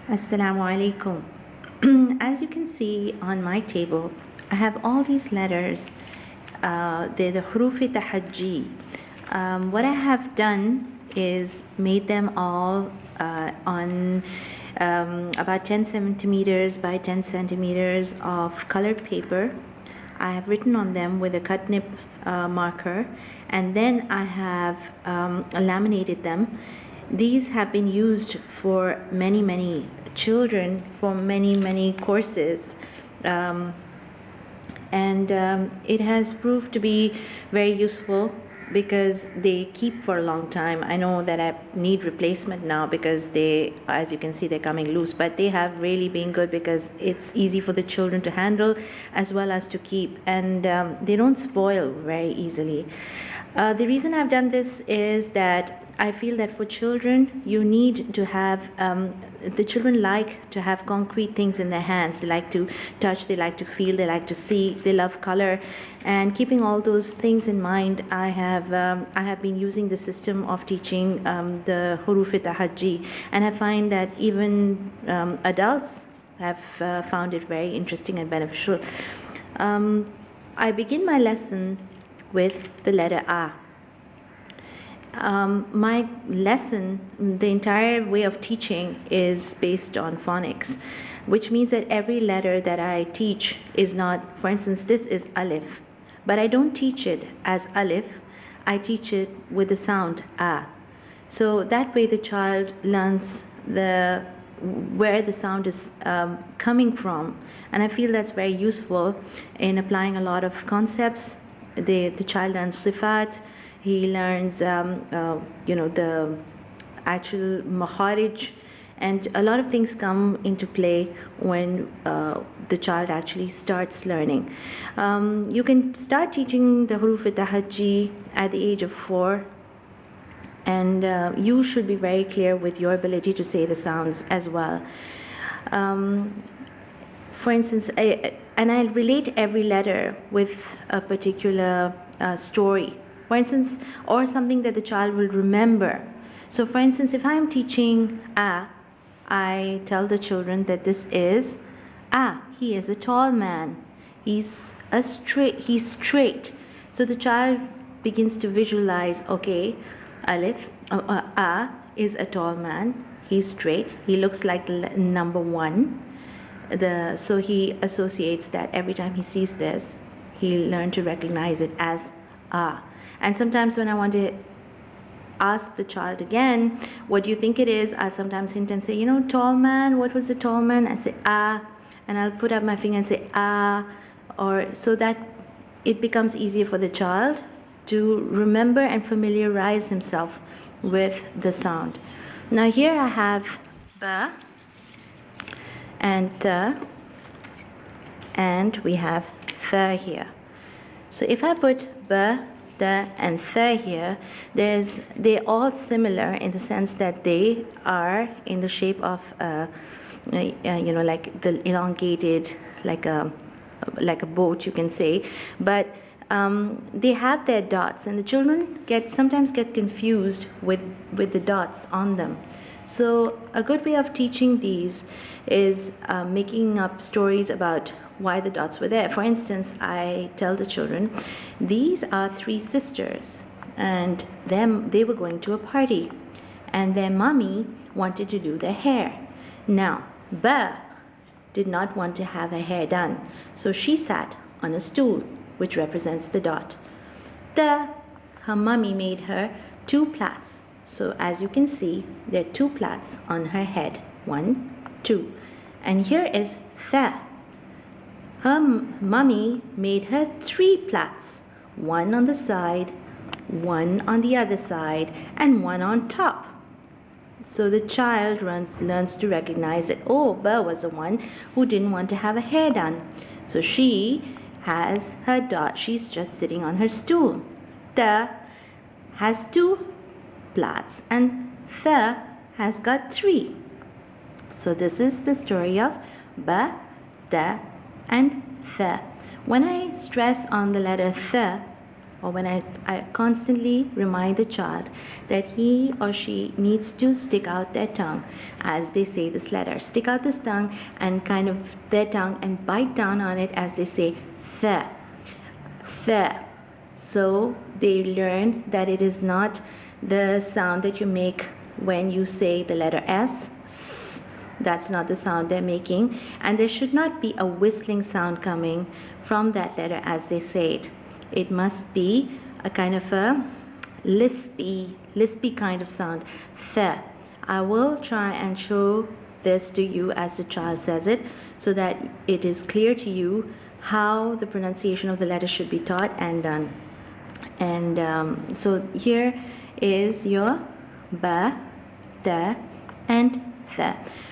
Assalamu alaikum. As you can see on my table, I have all these letters. They're the huruf tahajji. What I have done is made them all on about 10 centimeters by 10 centimeters of colored paper. I have written on them with a cut nib marker, and then I have laminated them. These have been used for many children for many courses, and it has proved to be very useful because they keep for a long time. I know that I need replacement now because they, as you can see, they're coming loose, but they have really been good because it's easy for the children to handle as well as to keep, and they don't spoil very easily. The reason I've done this is that I feel that for children, you need to have, the children like to have concrete things in their hands. They like to touch, they like to feel, they like to see, they love color. And keeping all those things in mind, I have been using the system of teaching the huruf tahajji. And I find that even adults have found it very interesting and beneficial. I begin my lesson with the letter A. My lesson, the entire way of teaching is based on phonics, which means that every letter that I teach is not, for instance, this is alif, but I don't teach it as alif, I teach it with the sound A. So that way the child learns where the sound is coming from, and I feel that's very useful in applying a lot of concepts. The child learns sifat, he learns, the actual makharij, and a lot of things come into play when the child actually starts learning. You can start teaching the huruf tahajji at the age of 4, and you should be very clear with your ability to say the sounds as well. For instance, and I'll relate every letter with a particular story, for instance, or something that the child will remember. So for instance, if I'm teaching A, I tell the children that this is A. He is a tall man. He's straight. So the child begins to visualize, okay, Alif, A is a tall man. He's straight. He looks like the number 1. So he associates that every time he sees this, he'll learn to recognize it as A. And sometimes when I want to ask the child again, what do you think it is? I'll sometimes hint and say, tall man, what was the tall man? I say, ah, and I'll put up my finger and say, ah, or so that it becomes easier for the child to remember and familiarize himself with the sound. Now here I have ba and the, and we have the here. So if I put ba, the, and the here, they're all similar in the sense that they are in the shape of, like the elongated, like a boat, you can say, but they have their dots, and the children sometimes get confused with the dots on them. So a good way of teaching these is making up stories about why the dots were there. For instance, I tell the children, these are 3 sisters, and they were going to a party, and their mommy wanted to do their hair. Now, Ba did not want to have her hair done, so she sat on a stool, which represents the dot. Her mommy made her 2 plaits. So as you can see, there are 2 plaits on her head. 1, 2. And here is the. Her mommy made her 3 plaits. 1 on the side, 1 on the other side, and 1 on top. So the child learns to recognize that, oh, Ba was the one who didn't want to have her hair done. So she has her dot. She's just sitting on her stool. The has 2 plaits, and the has got 3. So this is the story of Ba, the, and the. When I stress on the letter the or when I constantly remind the child that he or she needs to stick out their tongue as they say this letter. Stick out this tongue and kind of their tongue and bite down on it as they say th, th. So they learn that it is not the sound that you make when you say the letter S. That's not the sound they're making. And there should not be a whistling sound coming from that letter as they say it. It must be a kind of a lispy kind of sound. Th. I will try and show this to you as the child says it so that it is clear to you how the pronunciation of the letter should be taught and done. And so here is your ba, da, and the.